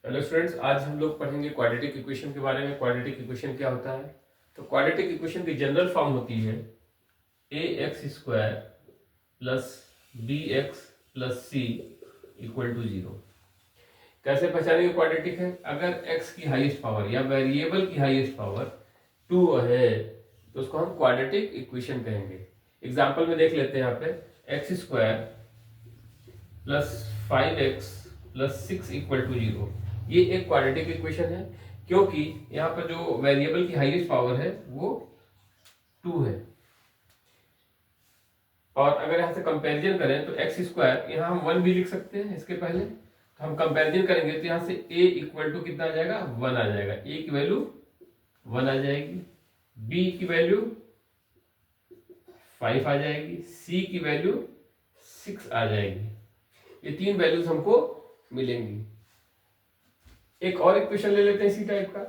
Hello students, आज हम लोग पढ़ेंगे क्वाड्रेटिक इक्वेशन के बारे में। क्वाड्रेटिक इक्वेशन क्या होता है? तो क्वाड्रेटिक इक्वेशन की जनरल फॉर्म होती है a x square plus b x plus c equal to zero. कैसे पहचानेंगे क्वाड्रेटिक है? अगर एक्स की हाईएस्ट पावर या वेरिएबल की हाईएस्ट पावर टू है तो उसको हम क्वाड्रेटिक इक्वेशन कहेंगे। एग्जाम्पल में देख लेते हैं। यहाँ पे x square plus 5x plus 6 equal to zero, ये एक क्वाड्रेटिक इक्वेशन है क्योंकि यहाँ पर जो वेरिएबल की हाईएस्ट पावर है वो 2 है। और अगर यहाँ से कंपैरिजन करें तो एक्स स्क्वायर यहाँ हम 1 भी लिख सकते हैं इसके पहले। तो हम कंपैरिजन करेंगे तो यहाँ से a इक्वल टू कितना आ जाएगा? 1 आ जाएगा। a की वैल्यू 1 आ जाएगी, b की वैल्यू 5 आ जाएगी, c की वैल्यू 6 आ जाएगी। ये तीन वैल्यूज हमको मिलेंगी। एक और इक्वेशन ले लेते हैं इसी टाइप का।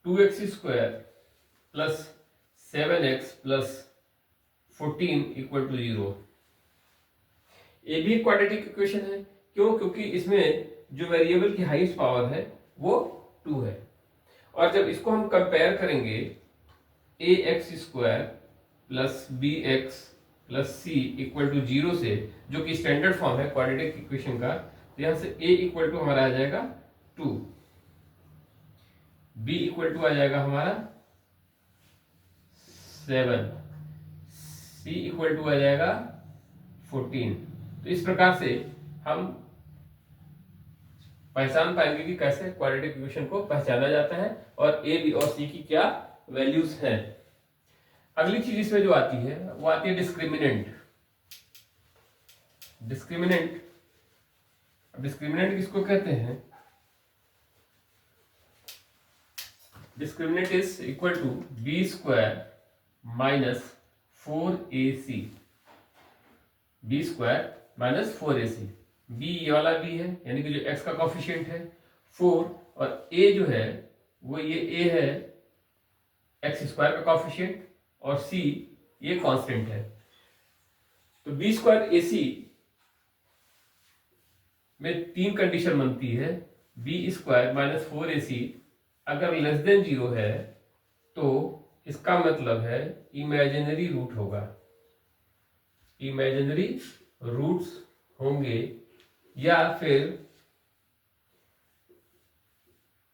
2x square plus 7x plus 14 equal to zero. ये भी क्वाड्रेटिक इक्वेशन है। क्यों? क्योंकि इसमें जो वेरिएबल की हाईएस्ट पावर है वो 2 है। और जब इसको हम कंपेयर करेंगे a x square plus b x plus c equal to zero से, जो कि स्टैंडर्ड फॉर्म है क्वाड्रेटिक इक्वेशन का, तो यहां से a इक्वल टू हमारा आ जाएगा 2, b इक्वल टू आ जाएगा हमारा 7, c इक्वल टू आ जाएगा 14। तो इस प्रकार से हम पहचान पाएंगे कि कैसे क्वाड्रेटिक इक्वेशन को पहचाना जाता है और a, b और c की क्या वैल्यूज हैं। अगली चीज इसमें जो आती है वो आती है डिस्क्रिमिनेंट। डिस्क्रिमिनेंट डिस्क्रिमिनेंट किसको कहते हैं? Discriminant is equal to b square minus 4ac। B square minus 4ac। B ये वाला बी है, यानी कि जो एक्स का कॉफिशिएंट है 4, और ए जो है वो ये ए है एक्स स्क्वायर का कॉफिशिएंट, और सी ये कांस्टेंट है। तो बी स्क्वायर ac में तीन कंडीशन बनती है। बी स्क्वायर माइनस 4ac अगर लेस देन जीरो है तो इसका मतलब है इमेजिनरी रूट होगा, इमेजिनरी रूट्स होंगे, या फिर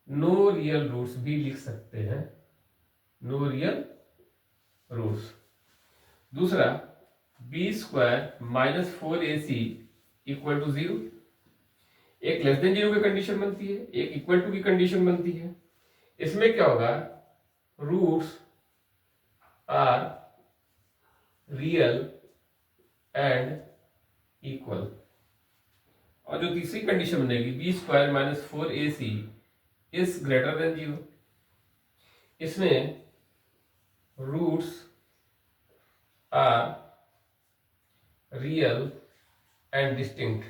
नो रियल रूट्स भी लिख सकते हैं, नो रियल रूट्स। दूसरा, b square minus 4ac equal to zero. एक लेस देन जीरो की कंडीशन बनती है, एक इक्वल टू की कंडीशन बनती है। इसमें क्या होगा? Roots are real and equal. और जो तीसरी कंडीशन बनेगी b square minus 4ac is greater than zero, इसमें roots are real and distinct.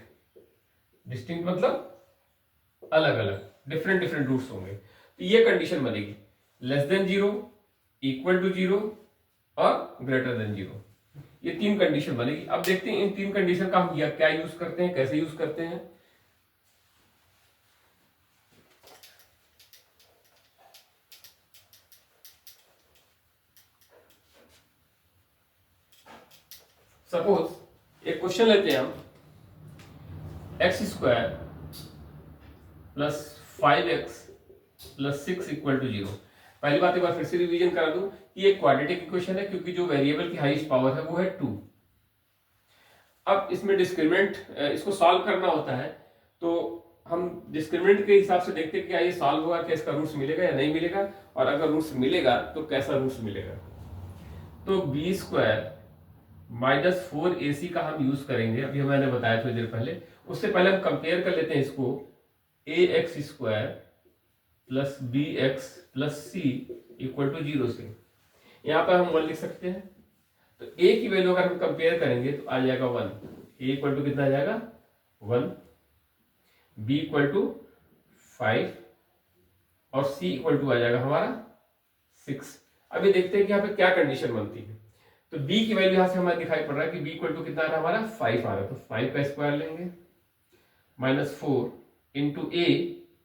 Distinct मतलब अलग अलग, डिफरेंट डिफरेंट रूट्स होंगे। तो ये कंडीशन बनेगी less than zero, equal to zero और ग्रेटर देन जीरो। ये तीन कंडीशन बनेगी। अब देखते हैं इन तीन कंडीशन का हम क्या यूज करते हैं, कैसे यूज करते हैं। सपोज एक क्वेश्चन लेते हैं हम, x square plus 5x plus 6 equal to zero. पहली बात एक बार फिर से रिवीजन करा दूं कि ये क्वाड्रेटिक इक्वेशन है क्योंकि जो वेरिएबल की हाईएस्ट पावर है वो है 2। अब इसमें डिस्क्रिमिनेंट इसको सॉल्व करना होता है, तो हम डिस्क्रिमिनेंट के हिसाब से देखते हैं कि क्या ये सॉल्व होगा, क्या इसका रूट्स मिलेगा या नहीं मिलेगा, और अगर रूट्स मिलेगा तो कैसा रूट्स मिलेगा। तो बी स्क्वायर माइनस 4ac का हम यूज करेंगे, अभी मैंने बताया थोड़ी देर पहले। उससे पहले हम कंपेयर कर लेते हैं इसको a x square plus b x plus c equal to zero से। यहां पर हम 1 लिख सकते हैं। तो a की वैल्यू अगर हम कंपेयर करेंगे तो आ जाएगा 1। a इक्वल टू कितना आ जाएगा? 1, b इक्वल टू 5 और c इक्वल टू आ जाएगा हमारा 6। अभी देखते हैं कि यहाँ पे क्या कंडीशन बनती है। तो b की वैल्यू यहां से हमें दिखाई पड़ रहा है कि b इक्वल टू कितना आ रहा है हमारा? 5 आ रहा है। तो 5 का स्क्वायर लेंगे -4 इंटू ए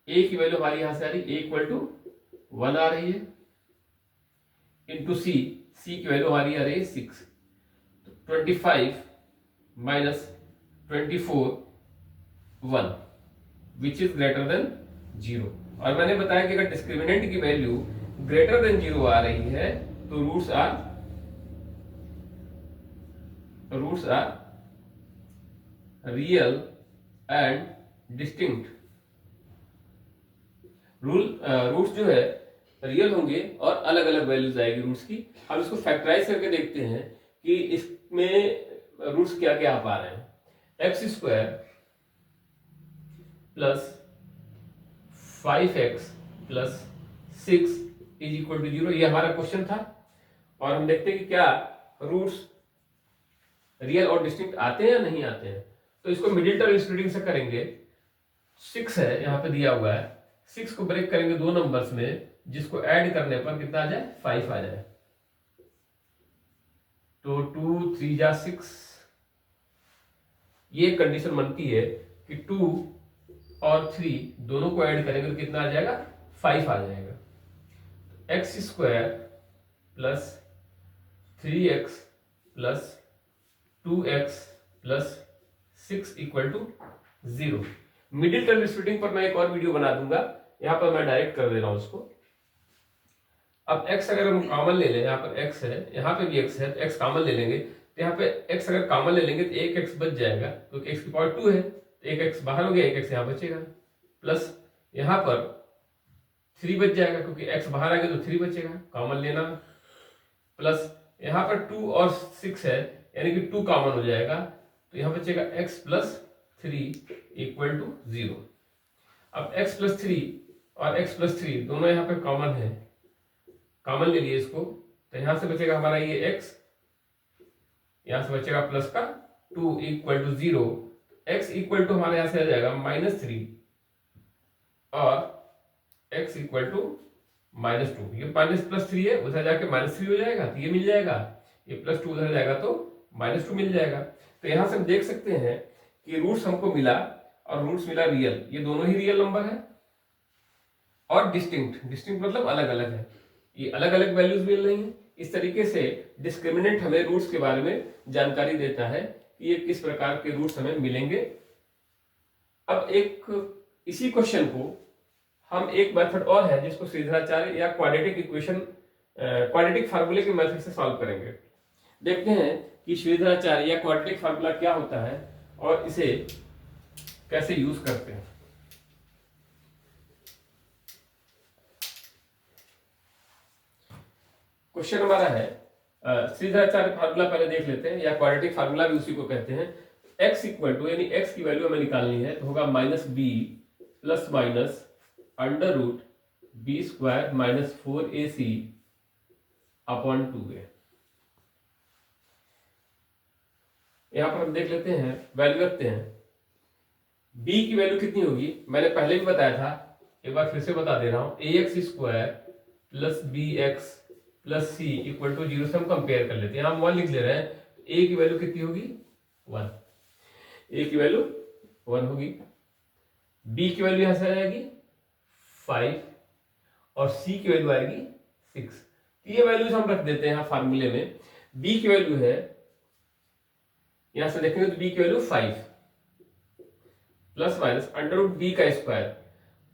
की वैल्यू हमारी यहां से आ रही है इक्वल टू 1 आ रही है, इंटू सी की वैल्यू हमारी आ रही है 6, तो 25 minus 24 1 which is greater then 0। और मैंने बताया कि अगर डिस्क्रिमिनेंट की वैल्यू ग्रेटर देन 0 आ रही है तो roots are real and distinct. Roots जो है रियल होंगे और अलग अलग वैल्यूज आएगी रूट्स की। हम इसको फैक्टराइज करके देखते हैं कि इसमें रूट्स क्या क्या आ पा रहे हैं। X square plus 5x plus 6 is equal to 0, ये हमारा क्वेश्चन था। और हम देखते हैं कि क्या रूट्स रियल और डिस्टिंक्ट आते हैं या नहीं आते हैं। तो इसको मिडिल टर्म स्प्लिटिंग से करेंगे। 6 है यहाँ पे दिया हुआ है, 6 को ब्रेक करेंगे दो नंबर्स में, जिसको ऐड करने पर कितना आ जाए 5 आ जाए। तो 2 3 जा 6, ये कंडीशन बनती है कि 2 और 3 दोनों को ऐड करेंगे तो कितना आ जाएगा 5 आ जाएगा। X square plus 3x plus 2x plus 6 equal to 0। Middle term splitting पर मैं एक और वीडियो बना दूंगा, यहां पर मैं डायरेक्ट कर दे रहा हूं उसको। अब x अगर हम कॉमन ले लें, यहाँ पर x है, यहाँ पे भी x है, तो x कॉमन ले लेंगे, तो यहाँ पे x अगर कॉमन ले लेंगे तो एक x बच जाएगा, तो x की पावर 2 है, तो एक x बाहर हो गया, एक x यहाँ बचेगा, प्लस यहाँ पर 3 बच जाएगा क्योंकि x बाहर आ गया तो 3 बचेगा, कॉमन लेना, प्लस यहाँ पर 2 और 6 है यानी कि 2 कॉमन हो जाएगा, तो यहाँ बचेगा x प्लस 3 इक्वल टू 0। अब x प्लस 3 और x प्लस 3 दोनों यहाँ पे कॉमन है, कॉमन ले लिए इसको, तो यहां से बचेगा हमारा ये x, यहां से बचेगा प्लस का 2 equal to 0। x equal to हमारे यहां से आ जाएगा -3 और x इक्वल टू -2। ये +3 है, उधर जाके -3 हो जाएगा तो ये मिल जाएगा, ये +2 उधर जाएगा तो -2 मिल जाएगा। तो यहां से हम देख सकते हैं कि रूट्स हमको मिला और रूट्स मिला रियल, ये दोनों ही रियल नंबर है, और डिस्टिंक्ट मतलब अलग अलग है, ये अलग अलग वैल्यूज मिल रही हैं। इस तरीके से डिस्क्रिमिनेंट हमें रूट्स के बारे में जानकारी देता है कि ये किस प्रकार के रूट्स हमें मिलेंगे। अब इसी क्वेश्चन को हम एक मेथड और है जिसको श्रीधराचार्य या क्वाड्रेटिक फार्मूले के मेथड से सॉल्व करेंगे। देखते हैं कि श्रीधराचार्य या क्वाड्रेटिक फार्मूला क्या होता है और इसे कैसे यूज करते हैं। क्वेश्चन हमारा है, श्रीधराचार्य फार्मूला पहले देख लेते हैं, या क्वाड्रेटिक फार्मूला भी उसी को कहते हैं। x इक्वल टू यानी x की वैल्यू हमें निकालनी है, तो होगा -b plus minus √b² - 4ac upon 2a। यहां पर हम देख लेते हैं, वैल्यू रखते हैं। b की वैल्यू कितनी होगी, मैंने पहले भी बताया था, एक बार फिर से बता दे रहा हूं, ax² plus bx plus c equal to 0 से हम कंपेयर कर लेते हैं। हम 1 लिख ले रहे हैं, तो a की वैल्यू कितनी होगी 1, a की वैल्यू 1 होगी, b की वैल्यू यहां से आ जाएगी 5 और c की वैल्यू आएगी 6। तो ये वैल्यूज हम रख देते हैं यहाँ फार्मूले में। b की वैल्यू है, यहां से देखेंगे तो b की वैल्यू 5 प्लस माइनस √b का स्क्वायर,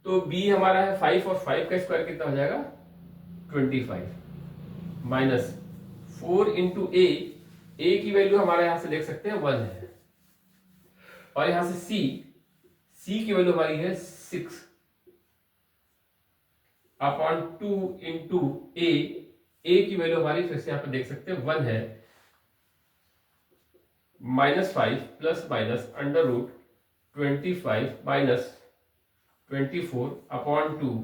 तो b हमारा है 5 और 5 का स्क्वायर कितना हो जाएगा 25, माइनस 4 इंटू a की वैल्यू हमारे यहां से देख सकते हैं 1 है, और यहां से c की वैल्यू हमारी है 6 अपॉन 2 इंटू a की वैल्यू हमारी फिर से यहां पर देख सकते हैं 1 है, -5 plus minus √25 minus 24 upon 2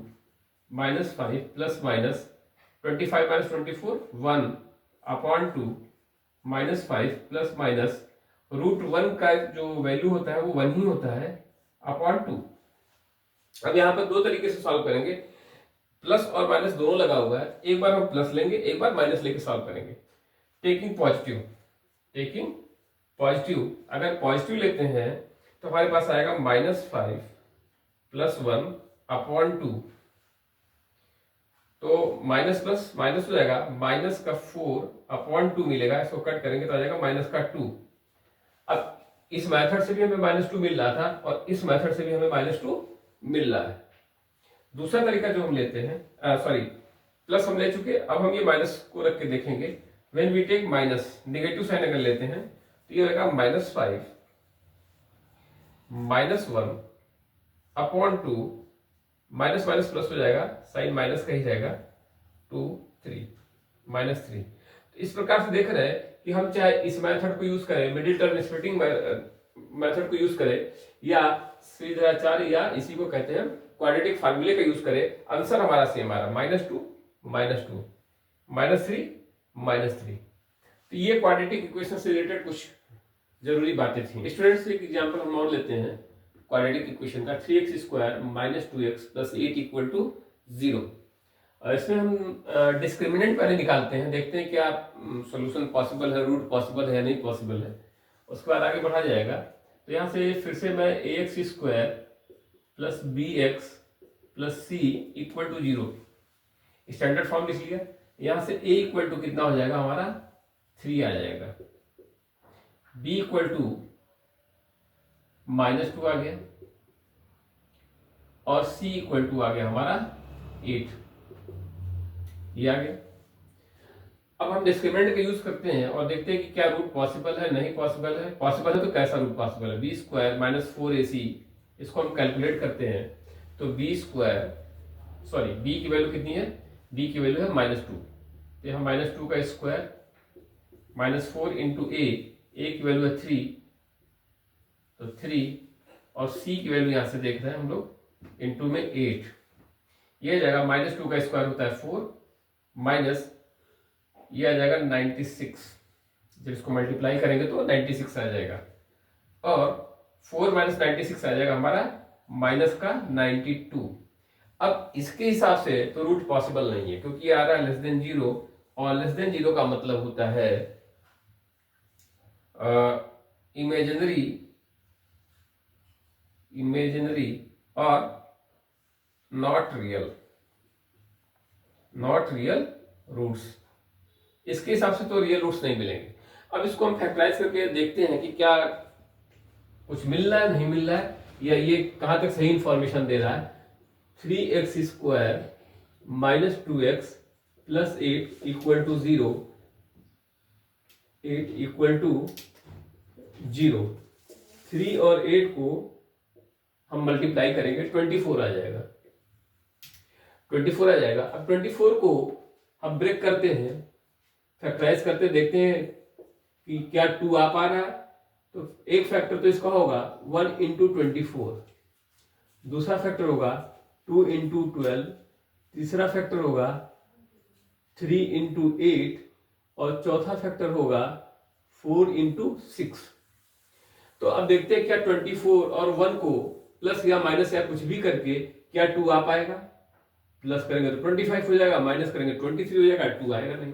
-5 plus minus 25 minus 24 1 upon 2 -5 plus minus √1 का जो वैल्यू होता है वो 1 ही होता है अपॉन 2। अब यहाँ पर दो तरीके से सॉल्व करेंगे, प्लस और माइनस दोनों लगा हुआ है, एक बार हम प्लस लेंगे, एक बार माइनस लेके सॉल्व करेंगे। टेकिंग पॉजिटिव, अगर पॉजिटिव लेते हैं तो हमारे पास आएगा -5 + 1 अपॉन 2। तो माइनस प्लस माइनस हो जाएगा, -4 अपॉन 2 मिलेगा, इसको कट करेंगे तो आ जाएगा -2। अब इस मेथड से भी हमें -2 मिल रहा था और इस मेथड से भी हमें -2 मिल रहा है। दूसरा तरीका जो हम लेते हैं, सॉरी प्लस हम ले चुके, अब हम ये माइनस को रख के देखेंगे। When we take minus, negative sign अगर लेते हैं तो ये होगा -5 -1 अपॉन 2, माइनस माइनस प्लस हो जाएगा, साइन माइनस का ही जाएगा, 2 3 -3। तो इस प्रकार से देख रहे हैं कि हम चाहे इस मेथड को यूज करें, मिडिल टर्म स्प्लिटिंग मेथड को यूज करें, या श्रीधराचार्य या इसी को कहते हैं क्वाड्रेटिक फार्मूले का यूज करें, आंसर हमारा सेम आ रहा है, -2 -2 -3 -3। तो ये क्वाड्रेटिक इक्वेशन से रिलेटेड कुछ जरूरी बातें थी। स्टूडेंट्स एक एग्जांपल हम और लेते हैं क्वाड्रेटिक इक्वेशन का, 3x² - 2x + 8 = 0। और इसमें हम डिस्क्रिमिनेंट पहले निकालते हैं, देखते हैं क्या सॉल्यूशन पॉसिबल है, रूट पॉसिबल है या नहीं पॉसिबल है, उसके बाद आगे बढ़ा जाएगा। तो यहाँ से फिर से मैं ax² + bx + c = 0 standard form लिख लिया। यहाँ से a = कितना हो जाएगा हमारा, 3 आ जाएगा, b = -2 आ गया, और c = आ गया हमारा 8, ये आ गया। अब हम डिस्क्रिमिनेंट का यूज करते हैं और देखते हैं कि क्या रूट पॉसिबल है, नहीं पॉसिबल है। पॉसिबल है तो कैसा रूट पॉसिबल है, b² - 4ac, इसको हम कैलकुलेट करते हैं। तो b की वैल्यू कितनी है, b की वैल्यू है -2, तो यहाँ -2 का स्क्वायर -4 × a की वैल्यू है 3, तो 3, और c की वैल्यू यहाँ से देख रहे हैं हम लोग इंटू में 8, ये जाएगा -2 का स्क्वायर होता है 4, माइनस ये आ जाएगा 96, जब इसको मल्टीप्लाई करेंगे तो 96 आ जाएगा, और 4 - 96 आ जाएगा हमारा -92। अब इसके हिसाब से तो रूट पॉसिबल नहीं है, क्योंकि ये आ रहा है <0, और <0 का मतलब होता है इमेजिनरी और नॉट रियल रूट्स। इसके हिसाब से तो रियल रूट्स नहीं मिलेंगे। अब इसको हम फैक्टराइज करके देखते हैं कि क्या कुछ मिल रहा है, नहीं मिल रहा है, या ये कहां तक सही इंफॉर्मेशन दे रहा है। 3x² - 2x + 8 = 0, 8 = 0। 3 और 8 को हम मल्टीप्लाई करेंगे, 24 आ जाएगा, 24 आ जाएगा। अब 24 को हम ब्रेक करते हैं, फैक्टराइज करते देखते हैं कि क्या 2 आ पा रहा है। तो एक फैक्टर तो इसका होगा 1 × 24, दूसरा फैक्टर होगा 2 × 12, तीसरा फैक्टर होगा 3 × 8, और चौथा फैक्टर होगा 4 × 6। तो अब देखते हैं क्या 24 और 1 को प्लस या माइनस या कुछ भी करके क्या 2 आ पाएगा। प्लस करेंगे तो 25 हो जाएगा, माइनस करेंगे 23 हो जाएगा, 2 आएगा नहीं।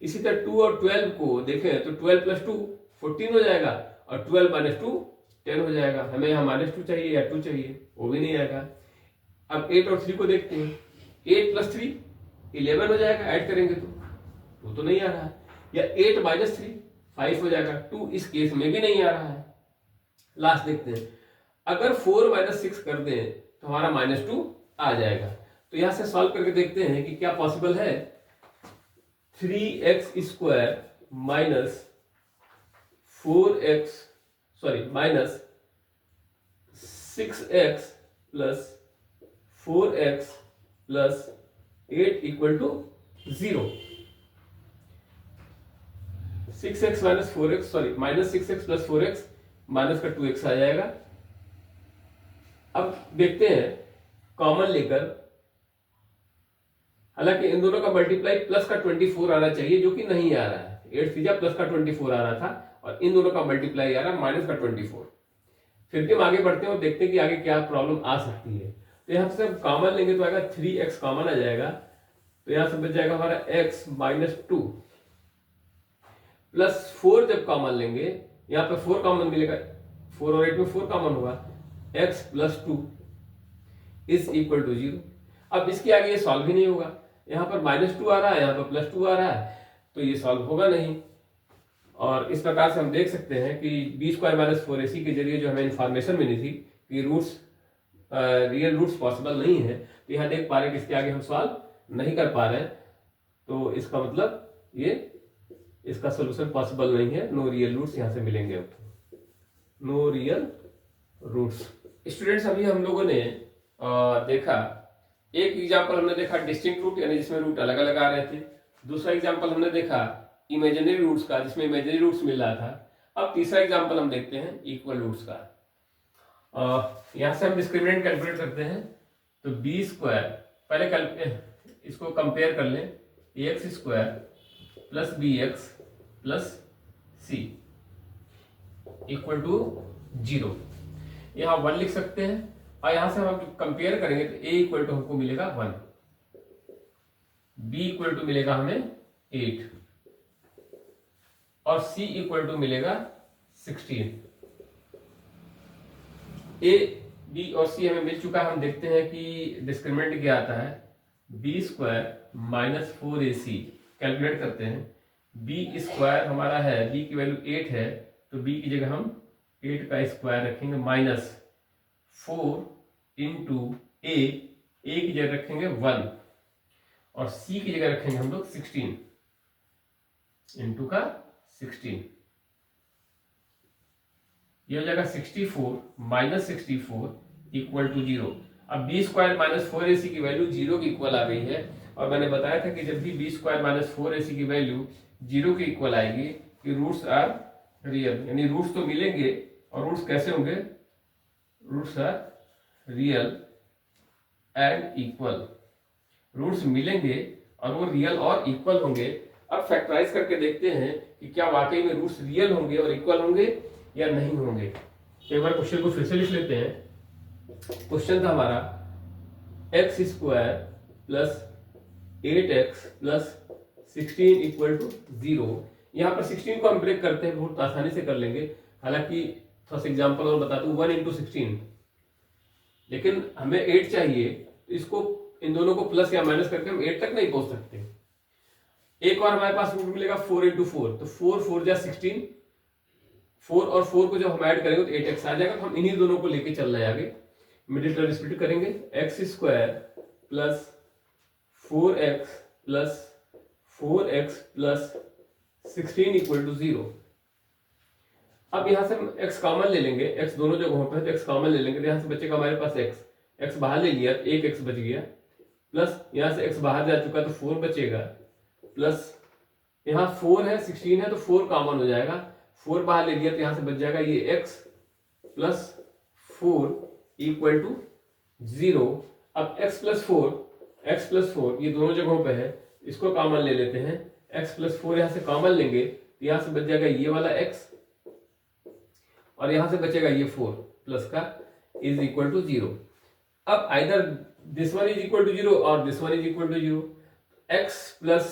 इसी तरह 2 और 12 को देखें तो 12 + 2 14 हो जाएगा, और 12 - 2 10 हो जाएगा। हमें यहाँ -2 चाहिए या 2 चाहिए, वो भी नहीं आएगा। अब 8 और 3 को देखते हैं, 8 + 3 11 हो जाएगा, ऐड करेंगे तो 2 तो नहीं आ रहा है, या 8 - 3 5 हो जाएगा, 2 इस केस में भी नहीं आ रहा है। लास्ट देखते हैं, अगर 4 - 6 कर दें तो हमारा -2 आ जाएगा। तो यहां से सॉल्व करके देखते हैं कि क्या पॉसिबल है। 3x² - 6x + 4x + 8 = 0। 6x - 4x, sorry -6x + 4x minus का 2x आ जाएगा। अब देखते हैं कॉमन लेकर, हालांकि इन दोनों का मल्टीप्लाई प्लस का 24 आना चाहिए, जो कि नहीं आ रहा है। 8 3 प्लस का 24 आ रहा था, और इन दोनों का मल्टीप्लाई आ रहा है माइनस का 24। फिर भी हम आगे बढ़ते हैं और देखते हैं कि आगे क्या प्रॉब्लम आ सकती है। तो यहाँ से हम कॉमन लेंगे तो आएगा 3x कॉमन आ जाएगा, तो यहाँ से बच जाएगा हमारा x - 2 + 4 जब कॉमन लेंगे, यहाँ पे 4 कॉमन मिलेगा, 4 और 8 में 4 कॉमन होगा, x plus 2 is equal to 0। अब इसके आगे ये सॉल्व ही नहीं होगा, यहाँ पर -2 आ रहा है, यहाँ पर +2 आ रहा है, तो ये सॉल्व होगा नहीं। और इस प्रकार से हम देख सकते हैं कि b² - 4ac के जरिए जो हमें इंफॉर्मेशन मिली थी कि रूट्स रियल रूट्स पॉसिबल नहीं है, तो यहाँ देख पा रहे हैं कि इसके आगे हम सॉल्व नहीं कर पा रहे हैं, तो इसका मतलब ये इसका सोल्यूशन पॉसिबल नहीं है, नो रियल रूट्स यहाँ से मिलेंगे। अब नो रियल रूट्स। स्टूडेंट्स, अभी हम लोगों ने देखा, एक एग्जाम्पल हमने देखा डिस्टिंक्ट रूट, यानी जिसमें रूट अलग अलग आ रहे थे। दूसरा एग्जाम्पल हमने देखा इमेजिनरी रूट्स का, जिसमें इमेजिनरी रूट्स मिल रहा था। अब तीसरा एग्जाम्पल हम देखते हैं इक्वल रूट्स का। यहाँ से हम डिस्क्रिमिनेंट कैलकुलेट करते हैं, तो b², पहले इसको कंपेयर कर लें, ax² plus bx plus c equal to 0। यहाँ 1 लिख सकते हैं, और यहां से हम कंपेयर करेंगे तो a इक्वल टू हमको मिलेगा 1, b इक्वल टू मिलेगा हमें 8 और c इक्वल टू मिलेगा 16। a, b और c हमें मिल चुका है। हम देखते हैं कि डिस्क्रिमिनेंट क्या आता है, b² - 4ac कैलकुलेट करते हैं। b² हमारा है, b की वैल्यू 8 है, तो b की जगह हम 8 का स्क्वायर रखेंगे, -4 इंटू a की जगह रखेंगे 1 और c की जगह रखेंगे हम लोग 16 इंटू का 16, ये हो जाएगा 64 - 64 इक्वल टू 0। अब b² - 4ac की वैल्यू 0 की इक्वल आ गई है, और मैंने बताया था कि जब भी b² - 4ac की वैल्यू 0 की इक्वल आएगी कि रूट्स आर रियल, यानी रूट्स तो मिलेंगे, और रूट्स कैसे होंगे, roots are real and equal. Roots मिलेंगे और वो रियल और इक्वल होंगे। अब फैक्टराइज करके देखते हैं कि क्या वाकई में रूट्स रियल होंगे और इक्वल होंगे या नहीं होंगे। तो एक बार क्वेश्चन को फिर से लिख लेते हैं। क्वेश्चन था हमारा x² plus 8x plus 16 equal to 0। यहाँ पर 16 को हम ब्रेक करते हैं, बहुत आसानी से कर लेंगे। हालांकि थोड़ा सा एग्जाम्पल और बता दूं, 1 इंटू 16, लेकिन हमें 8 चाहिए, तो इसको इन दोनों को प्लस या माइनस करके हम 8 तक नहीं पहुंच सकते। एक और हमारे पास रूट मिलेगा 4 इंटू 4, तो 4 4 जा 16, 4 और 4 को जब हम ऐड करेंगे तो 8x आ जाएगा। तो हम इन्हीं दोनों को लेके चल रहे हैं आगे, मिडिल टर्म स्प्लिट करेंगे, x² plus 4x plus 4x plus 16 equal to 0। अब यहां से हम x कॉमन ले लेंगे, x दोनों जगहों पे है तो x कॉमन ले लेंगे, तो यहां से बचेगा हमारे पास x बाहर ले लिया, 1x बच गया, प्लस यहां से x बाहर जा चुका तो 4 बचेगा, प्लस यहाँ 4 है 16 है तो 4 कॉमन हो जाएगा, 4 बाहर ले लिया तो यहां से बच जाएगा ये x प्लस 4 इक्वल टू 0। अब x प्लस 4 ये दोनों जगहों पे है, इसको कॉमन ले लेते हैं, x प्लस 4 यहां से कॉमन लेंगे तो यहां से बच जाएगा ये वाला x और यहां से बचेगा ये 4 प्लस का इज इक्वल टू 0। अब either this one is equal to 0 और this one is equal to 0, x plus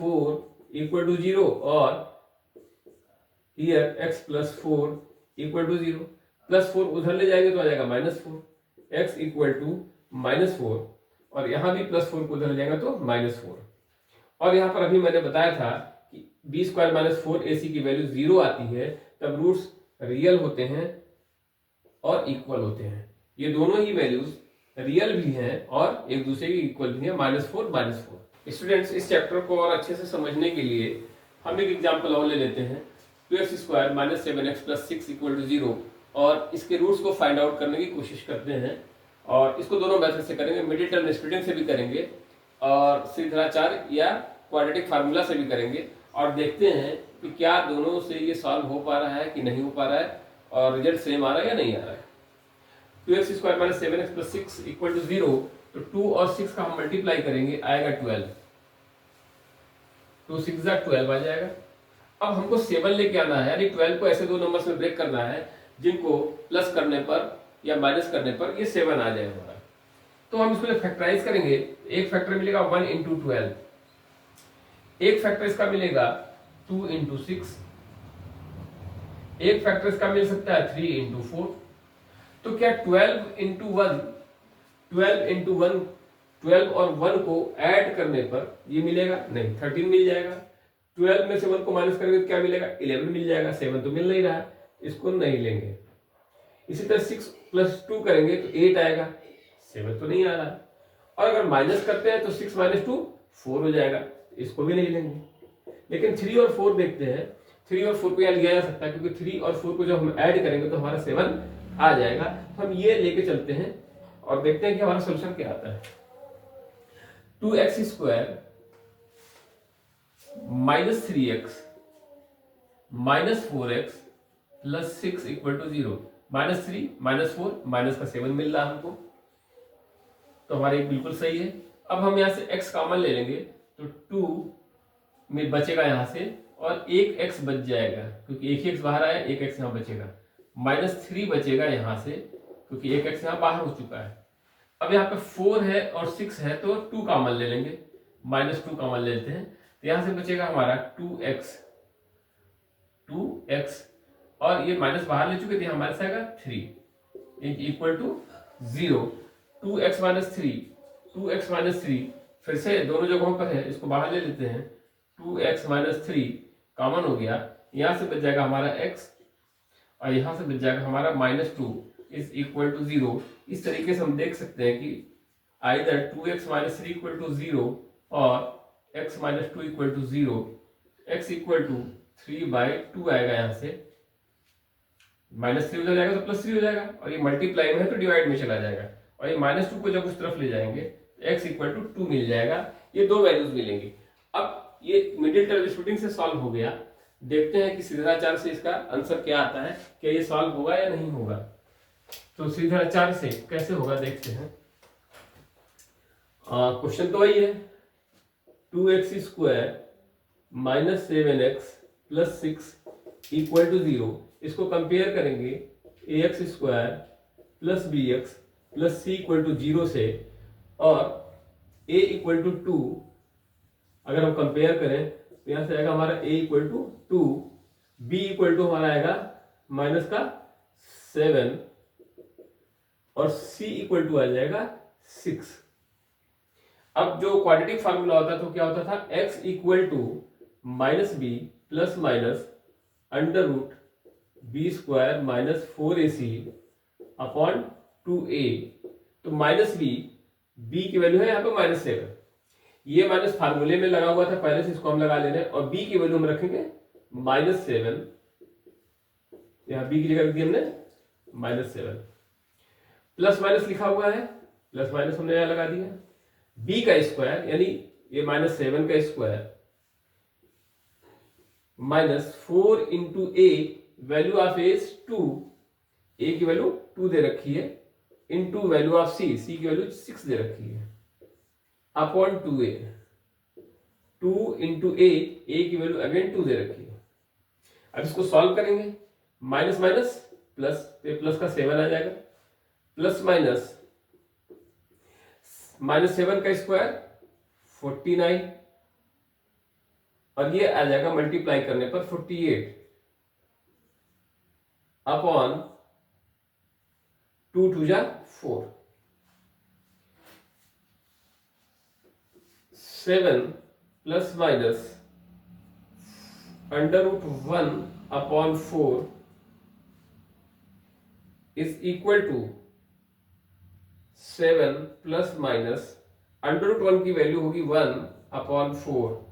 4 equal to 0 और here x plus 4 equal to 0, plus 4 उधर ले जाएंगे तो आ जाएगा -4, x इक्वल टू -4 और यहां भी प्लस 4 को उधर ले जाएंगे तो -4। और यहां पर अभी मैंने बताया था कि b² - 4ac की वैल्यू 0 आती है तब रूट्स रियल होते हैं और इक्वल होते हैं। ये दोनों ही वैल्यूज रियल भी हैं और एक दूसरे की इक्वल भी है, -4। स्टूडेंट्स, इस चैप्टर को और अच्छे से समझने के लिए हम एक एग्जांपल और ले लेते हैं, 2x² - 7x + 6 इक्वल टू 0, और इसके रूट्स को फाइंड आउट करने की कोशिश करते हैं। और इसको दोनों मेथड से करेंगे, मिडिल टर्म स्प्लिटिंग से भी करेंगे और श्रृंखलाचार या क्वाड्रेटिक फार्मूला से भी करेंगे, और देखते हैं कि क्या दोनों से ये सॉल्व हो पा रहा है कि नहीं हो पा रहा है और रिजल्ट सेम आ रहा है या नहीं आ रहा है। 2x² - 7x + 6 इक्वल टू 0, तो 2 और 6 का हम मल्टीप्लाई करेंगे, आएगा 12, 2 6 जा 12 आ जाएगा। अब हमको 7 लेके आना है, यानी 12 को ऐसे दो नंबर्स में ब्रेक करना है जिनको प्लस करने पर या माइनस करने पर ये 7 आ जाए हमारा। तो हम इसको फैक्टराइज करेंगे, एक फैक्टर मिलेगा 1 इंटू 12, एक फैक्टर इसका मिलेगा 2 इंटू 6, एक फैक्टर इसका मिल सकता है 3 इंटू 4। तो क्या 12 इंटू 1, 12 और 1 को ऐड करने पर ये मिलेगा? नहीं, 13 मिल जाएगा। 12 में से 1 को माइनस करेंगे तो क्या मिलेगा? 11 मिल जाएगा। 7 तो मिल नहीं रहा है, इसको नहीं लेंगे। इसी तरह 6 प्लस 2 करेंगे तो 8 आएगा, 7 तो नहीं आ रहा है। और अगर माइनस करते हैं तो 6 माइनस 2 4 हो जाएगा, इसको भी नहीं लेंगे। लेकिन 3 और 4 देखते हैं। 3 और 4 को यहाँ लिया जा सकता है, क्योंकि 3 और 4 को जब हम ऐड करेंगे तो हमारा 7 आ जाएगा। तो हम ये लेके चलते हैं और देखते हैं कि हमारा सोल्यूशन क्या आता है। 2x square minus 3x minus 4x plus 6 equal to 0। Minus 3 minus 4 minus का 7 मिल रहा है हमको, तो हमारे बिल्कुल सही है। अब हम यहाँ से x कॉमन ले लेंगे तो 2 में बचेगा यहाँ से, और एक x बच जाएगा क्योंकि एक ही x बाहर आया, एक x यहाँ बचेगा। माइनस 3 बचेगा यहाँ से क्योंकि एक x यहाँ बाहर हो चुका है। अब यहाँ पे 4 है और 6 है तो 2 कॉमन ले लेंगे, माइनस 2 कॉमन ले लेते हैं। तो यहाँ से बचेगा हमारा 2x और ये माइनस बाहर ले चुके थे, हमारे से आएगा 3 इक्वल टू 0। 2x माइनस 3 फिर से दोनों जगहों पर है, इसको बाहर ले लेते हैं। 2x माइनस 3 कॉमन हो गया, यहाँ से बच जाएगा हमारा x और यहाँ से बच जाएगा हमारा माइनस 2 इज इक्वल टू 0। इस तरीके से हम देख सकते हैं कि either 2x minus 3 equal to 0 और x minus 2 equal to 0। x equal to 3/2 आएगा, यहाँ से माइनस 3 हो जाएगा तो प्लस 3 हो जाएगा, और ये मल्टीप्लाई में है तो डिवाइड में चला जाएगा। और ये माइनस 2 को जब उस तरफ ले जाएंगे तो x इक्वल टू 2 मिल जाएगा। ये दो वैल्यूज मिलेंगी। अब ये मिडिल टर्म स्प्लिटिंग से सॉल्व हो गया। देखते हैं कि सीधाचार से इसका आंसर क्या आता है, क्या ये सॉल्व होगा या नहीं होगा। तो सीधाचार से कैसे होगा देखते हैं। क्वेश्चन तो वही है, 2x square minus 7x plus 6 equal to 0। इसको कंपेयर करेंगे ax square plus bx plus c equal to 0 से, और a इक्वल टू 2 अगर हम कंपेयर करें तो यहां से आएगा हमारा a equal to 2, b equal to हमारा आएगा माइनस का 7 और c इक्वल टू आ जाएगा 6। अब जो क्वाड्रेटिक फार्मूला होता तो क्या होता था, x equal to minus b plus minus under root b square minus 4ac upon 2a। तो माइनस बी की वैल्यू है यहाँ पे माइनस 7, ये माइनस फार्मूले में लगा हुआ था पहले से, इसको हम लगा ले रहे हैं। और b की वैल्यू हम रखेंगे माइनस 7, यहाँ b की जगह रख दी हमने माइनस 7। प्लस माइनस लिखा हुआ है, प्लस माइनस हमने यहाँ लगा दिया। b का स्क्वायर यानी ये माइनस 7 का square minus 4 into A, value of A 2, A की वैल्यू 2 दे रखी है, into value of C, C की वैल्यू 6 दे रखी है, अपॉन 2a, 2 इंटू ए की वैल्यू अगेन 2 दे रखी है। अब इसको सॉल्व करेंगे, माइनस माइनस प्लस, तो प्लस का 7 आ जाएगा, प्लस माइनस माइनस 7 का स्क्वायर 49, और ये आ जाएगा मल्टीप्लाई करने पर 48 अपॉन 2 2 जा 4, 7 plus minus under root 1 upon 4 is equal to 7 plus minus under root 1 की वैल्यू होगी 1 अपॉन 4।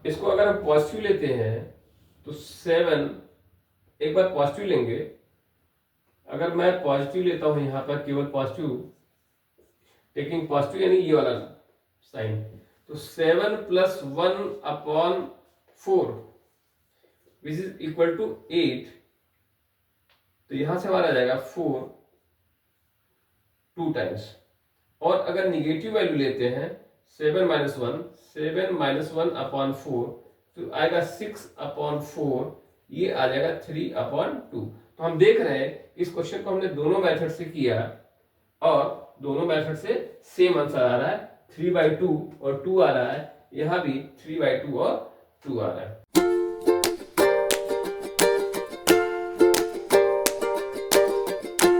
इसको अगर हम पॉजिटिव लेते हैं तो 7, एक बार पॉजिटिव लेंगे, अगर मैं पॉजिटिव लेता हूं यहां पर केवल पॉजिटिव, टेकिंग पॉजिटिव यानी ये वाला साइन, तो 7 plus 1 upon 4 which is equal to 8। तो यहां से हमारा आ जाएगा 4 2 टाइम्स। और अगर निगेटिव वैल्यू लेते हैं 7 माइनस 1 अपॉन 4, तो आएगा 6 अपॉन 4, ये आ जाएगा 3 अपॉन 2। तो हम देख रहे हैं इस क्वेश्चन को हमने दोनों मेथड से किया और दोनों मेथड से सेम आंसर आ रहा है, 3/2 और 2 आ रहा है, यहां भी 3/2 और 2 आ रहा है।